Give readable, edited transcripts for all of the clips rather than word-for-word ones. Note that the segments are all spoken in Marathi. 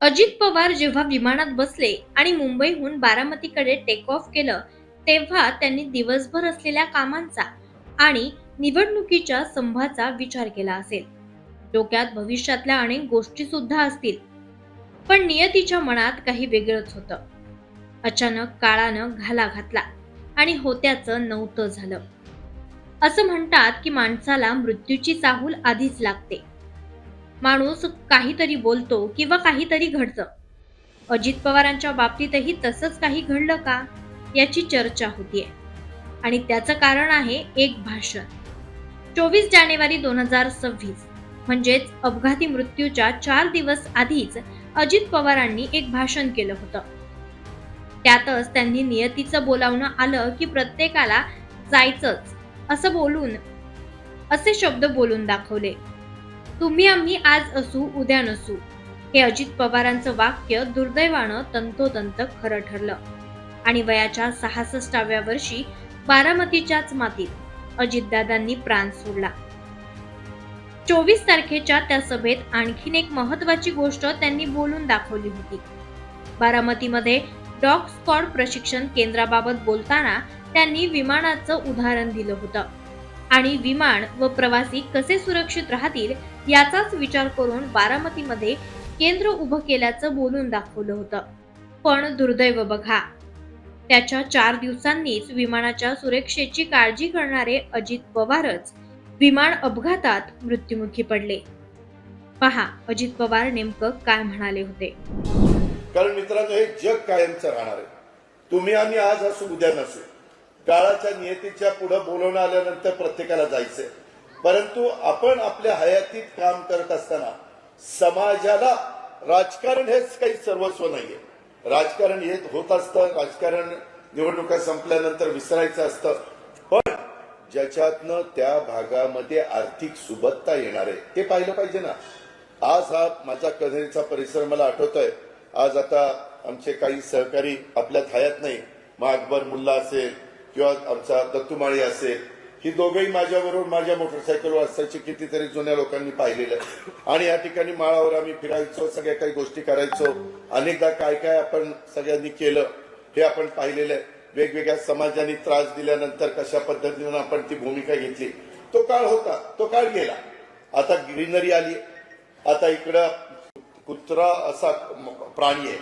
अजित पवार जेव्हा विमानात बसले आणि मुंबईहून बारामतीकडे टेक ऑफ केलं, तेव्हा त्यांनी दिवसभर असलेल्या कामांचा आणि निवडणुकीच्या संभाचा विचार केला असेल. डोक्यात भविष्यातल्या अनेक गोष्टी सुद्धा असतील, पण नियतीच्या मनात काही वेगळंच होतं. अचानक काळानं घाला घातला आणि होत्याचं नव्हतं झालं. असं म्हणतात की माणसाला मृत्यूची चाहूल आधीच लागते. माणूस काहीतरी बोलतो किंवा काहीतरी घडतं. अजित पवारांच्या बाबतीतही तसंच काही घडलं का, याची चर्चा होतीये. आणि त्याचं कारण आहे एक भाषण. 24 जानेवारी 2026 म्हणजेच अपघाती मृत्यूच्या 4 दिवस आधीच अजित पवारांनी एक भाषण केलं होतं. त्यातच त्यांनी नियतीचं बोलावणं आलं की प्रत्येकाला जायचंच असं बोलून असे शब्द बोलून दाखवले. तुम्ही आम्ही आज असू उद्या नसू, हे अजित पवारांचं वाक्य दुर्दैवानं तंतोतंत खरं ठरलं. आणि वयाच्या 66व्या वर्षी बारामतीच्याच मातीत अजितदादांनी प्राण सोडला. 24 तारखेच्या त्या सभेत आणखीन एक महत्वाची गोष्ट त्यांनी बोलून दाखवली होती. बारामतीमध्ये डॉग स्क्वॉड प्रशिक्षण केंद्राबाबत बोलताना त्यांनी विमानाचं उदाहरण दिलं होतं आणि विमान व प्रवासी कसे सुरक्षित राहतील याचाच विचार करून बारामतीमध्ये केंद्र उभं केल्याचं बोलून दाखवलं होतं. पण दुर्दैव बघा, त्याच्या 4 दिवसांनीच विमानाच्या सुरक्षेची काळजी करणारे अजित पवारच विमान अपघातात मृत्युमुखी पडले. पहा अजित पवार नेमकं काय म्हणाले होते. कारण मित्रांनो, हे जग कायमचं राहणार आहे. तुम्ही आम्ही आज असू उद्या नसू. काळाच्या नियतीच्या पुढे बोलवणं आल्यानंतर प्रत्येकाला जायचंय. परंतु आपण आपल्या हयातीत काम करत असताना समाजाला राजकारण हेच काही सर्वस्व नाहीये. राजकारण हे होत असतं. राजकारण निवडणुका संपल्यानंतर विसरायचं असतं. पण ज्याच्यातनं त्या भागामध्ये आर्थिक सुबत्ता येणार आहे ते पाहिलं पाहिजे ना. आज हा माझा कन्हेरीचा परिसर मला आठवतोय. आज आता आमचे काही सहकारी आपल्यात हयात नाही. मग अकबर मुल्ला असेल किंवा आमचा दत्तूमाळी असेल, ही दोघेही माझ्याबरोबर माझ्या मोटरसायकलवर असायचे. कितीतरी जुन्या लोकांनी पाहिलेलं. आणि या ठिकाणी माळावर आम्ही फिरायचो, सगळ्या काही गोष्टी करायचो. अनेकदा काय काय आपण सगळ्यांनी केलं हे आपण पाहिलेलं आहे. वेगवेगळ्या समाजांनी त्रास दिल्यानंतर कशा पद्धतीनं आपण ती भूमिका घेतली. तो काळ होता, तो काळ गेला. आता ग्रीनरी आली. आता इकडं कुत्रा असा प्राणी आहे,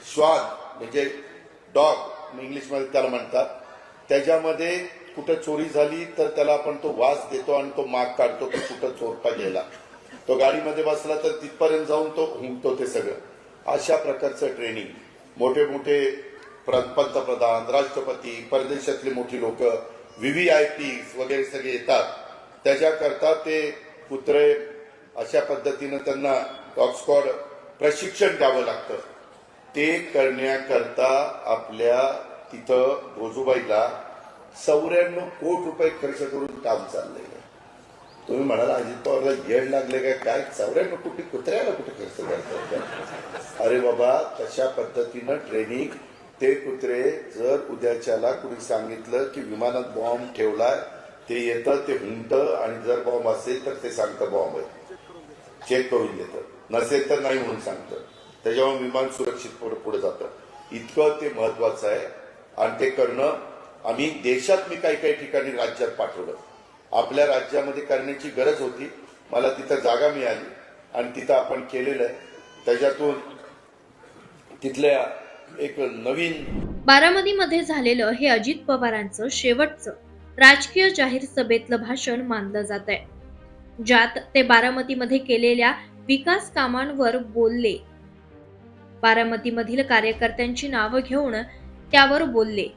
श्वान म्हणजे डॉग इंग्लिशमध्ये त्याला म्हणतात. त्याच्यामध्ये कुठं चोरी झाली तर त्याला आपण तो वास देतो आणि तो माग काढतो की कुठं चोरटा गेला. तो गाडीमध्ये बसला तर तिथपर्यंत जाऊन तो हुंकतो. ते सगळं अशा प्रकारचं ट्रेनिंग. मोठे मोठे पंतप्रधान, राष्ट्रपती, परदेशातली मोठी लोक, VVIP वगैरे सगळे येतात. त्याच्याकरता ते कुत्रे अशा पद्धतीनं त्यांना डॉग स्क्वॉड प्रशिक्षण द्यावं लागतं. ते करण्याकरता आपल्या तिथं भोजूबाईला 94 कोटी रुपये खर्च करून काम चाललंय. तुम्ही म्हणाला अजित पवारला येड लागले काय 94 कोटी कुत्र्याला कुठे खर्च करतात? अरे बाबा, तशा पद्धतीनं ट्रेनिंग. ते कुत्रे जर उद्याच्याला कुणी सांगितलं की विमानात बॉम्ब ठेवलाय, ते येतं, ते हुंकतं आणि जर बॉम्ब असेल तर ते सांगतं बॉम्ब आहे, चेक करून देतं. नसेल तर नाही म्हणून सांगतं. त्याच्यामुळे विमान सुरक्षित पुढे जातं. इतकं ते महत्वाचं आहे. आणि ते करणं आम्ही देशात मी काही ठिकाणी राज्यात पाठवलं. आपल्या राज्यामध्ये करण्याची गरज होती. मला तिथं जागा मिळाली आणि तिथं आपण केलेलं आहे. त्याच्यातून तिथल्या एक नवीन बारामतीमध्ये झालेलं हे अजित पवारांचं शेवटचं राजकीय जाहीर सभेतलं भाषण मानलं जात आहे, ज्यात ते बारामतीमध्ये केलेल्या विकास कामांवर बोलले. बारामतीमधील कार्यकर्त्यांची नावं घेऊन त्यावर बोलले.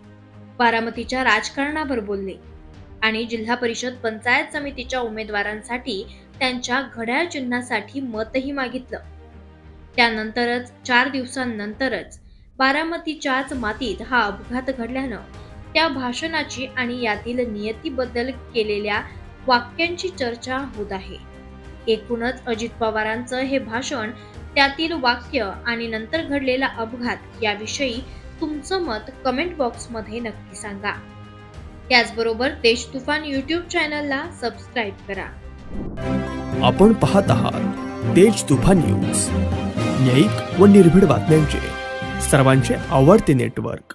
बारामतीच्या राजकारणावर बोलले आणि जिल्हा परिषद पंचायत समितीच्या उमेदवारांसाठी त्यांच्या घड्याळ चिन्हासाठी मतही मागितलं. त्यानंतरच 4 दिवसांनंतरच बारामतीच्याच मातीत हा अपघात घडल्यानं त्या भाषणाची आणि यातील नियतीबद्दल केलेल्या वाक्यांची चर्चा होत आहे. एकूणच अजित पवारांचं हे भाषण, त्यातील वाक्य आणि नंतर घडलेला अपघात याविषयी तुमचं मत कमेंट बॉक्समध्ये नक्की सांगा. त्याचबरोबर देश तुफान YouTube चॅनलला सबस्क्राईब करा. आपण पाहत आहात देश तुफान न्यूज. न्यायिक व निर्भीड बातम्यांचे सर्वांचे आवडते नेटवर्क.